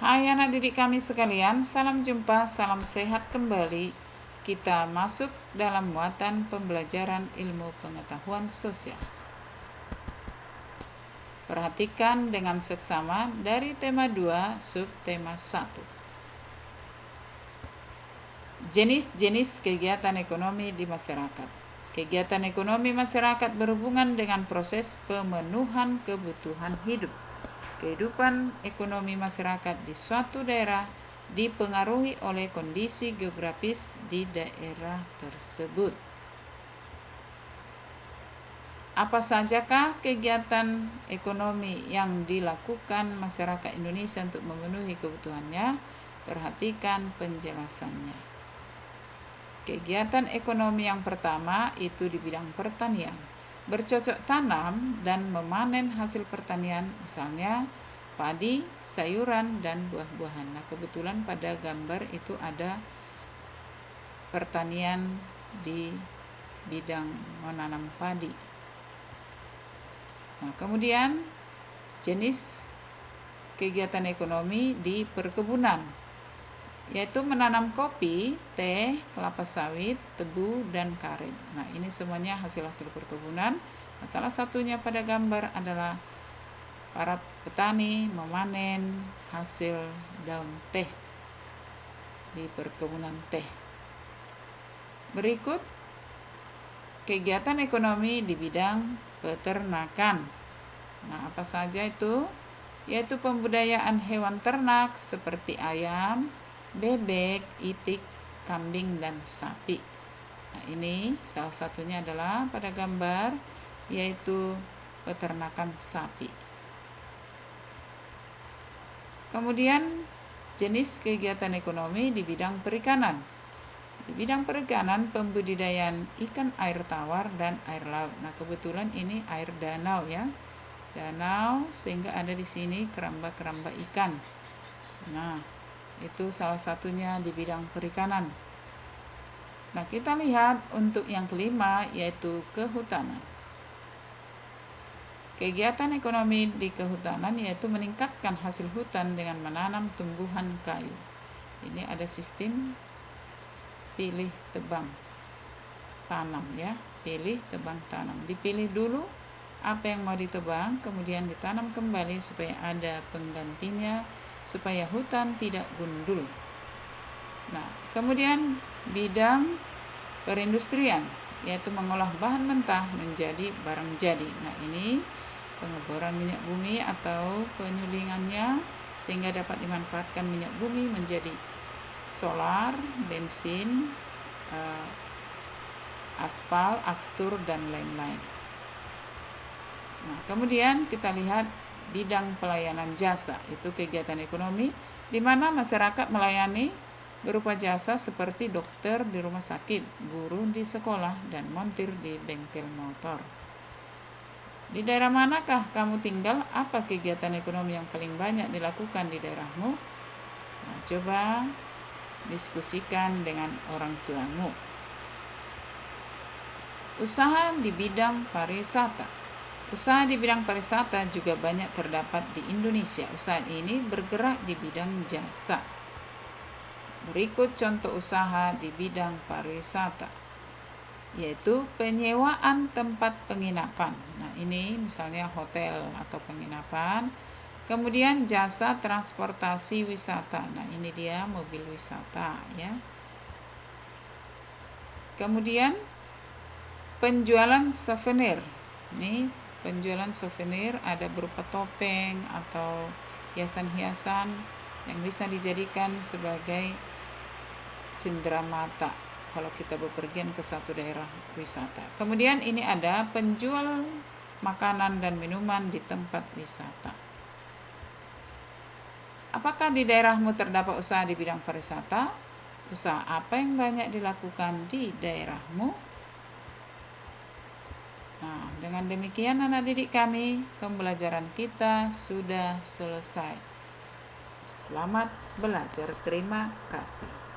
Hai anak didik kami sekalian, salam jumpa, salam sehat kembali. Kita masuk dalam muatan pembelajaran ilmu pengetahuan sosial. Perhatikan dengan seksama dari tema 2, subtema 1. Jenis-jenis kegiatan ekonomi di masyarakat. Kegiatan ekonomi masyarakat berhubungan dengan proses pemenuhan kebutuhan hidup. Kehidupan ekonomi masyarakat di suatu daerah dipengaruhi oleh kondisi geografis di daerah tersebut. Apa sajakah kegiatan ekonomi yang dilakukan masyarakat Indonesia untuk memenuhi kebutuhannya? Perhatikan penjelasannya. Kegiatan ekonomi yang pertama itu di bidang pertanian. Bercocok tanam dan memanen hasil pertanian, misalnya padi, sayuran, dan buah-buahan. Nah, kebetulan pada gambar itu ada pertanian di bidang menanam padi. Nah, kemudian jenis kegiatan ekonomi di perkebunan, yaitu menanam kopi, teh, kelapa sawit, tebu, dan karet. Nah, ini semuanya hasil-hasil perkebunan. Nah, salah satunya pada gambar adalah para petani memanen hasil daun teh di perkebunan teh. Berikut kegiatan ekonomi di bidang peternakan. Nah, apa saja itu? Yaitu pembudayaan hewan ternak seperti ayam, bebek, itik, kambing, dan sapi. Nah, ini salah satunya adalah pada gambar, yaitu peternakan sapi. Kemudian jenis kegiatan ekonomi di bidang perikanan. Di bidang perikanan, pembudidayaan ikan air tawar dan air laut. Nah, kebetulan ini air danau ya. Danau, sehingga ada di sini keramba-keramba ikan. Nah, itu salah satunya di bidang perikanan. Nah, kita lihat untuk yang kelima, yaitu kehutanan. Kegiatan ekonomi di kehutanan yaitu meningkatkan hasil hutan dengan menanam tumbuhan kayu. Ini ada sistem pilih tebang tanam ya, pilih tebang tanam. Dipilih dulu apa yang mau ditebang, kemudian ditanam kembali supaya ada penggantinya, supaya hutan tidak gundul. Nah, kemudian bidang perindustrian, yaitu mengolah bahan mentah menjadi barang jadi. Nah, ini pengeboran minyak bumi atau penyulingannya sehingga dapat dimanfaatkan minyak bumi menjadi solar, bensin, aspal, aftur, dan lain-lain. Nah, kemudian kita lihat bidang pelayanan jasa, itu kegiatan ekonomi di mana masyarakat melayani berupa jasa seperti dokter di rumah sakit, guru di sekolah, dan montir di bengkel motor. Di daerah manakah kamu tinggal? Apa kegiatan ekonomi yang paling banyak dilakukan di daerahmu? Nah, coba diskusikan dengan orang tuamu. Usaha di bidang pariwisata. Usaha di bidang pariwisata juga banyak terdapat di Indonesia. Usaha ini bergerak di bidang jasa. Berikut contoh usaha di bidang pariwisata, yaitu penyewaan tempat penginapan. Nah, ini misalnya hotel atau penginapan. Kemudian jasa transportasi wisata. Nah, ini dia mobil wisata ya. Kemudian penjualan souvenir. Ini penjualan souvenir ada berupa topeng atau hiasan-hiasan yang bisa dijadikan sebagai cenderamata kalau kita bepergian ke satu daerah wisata. Kemudian ini ada penjual makanan dan minuman di tempat wisata. Apakah di daerahmu terdapat usaha di bidang pariwisata? Usaha apa yang banyak dilakukan di daerahmu? Nah, dengan demikian anak didik kami, pembelajaran kita sudah selesai. Selamat belajar, terima kasih.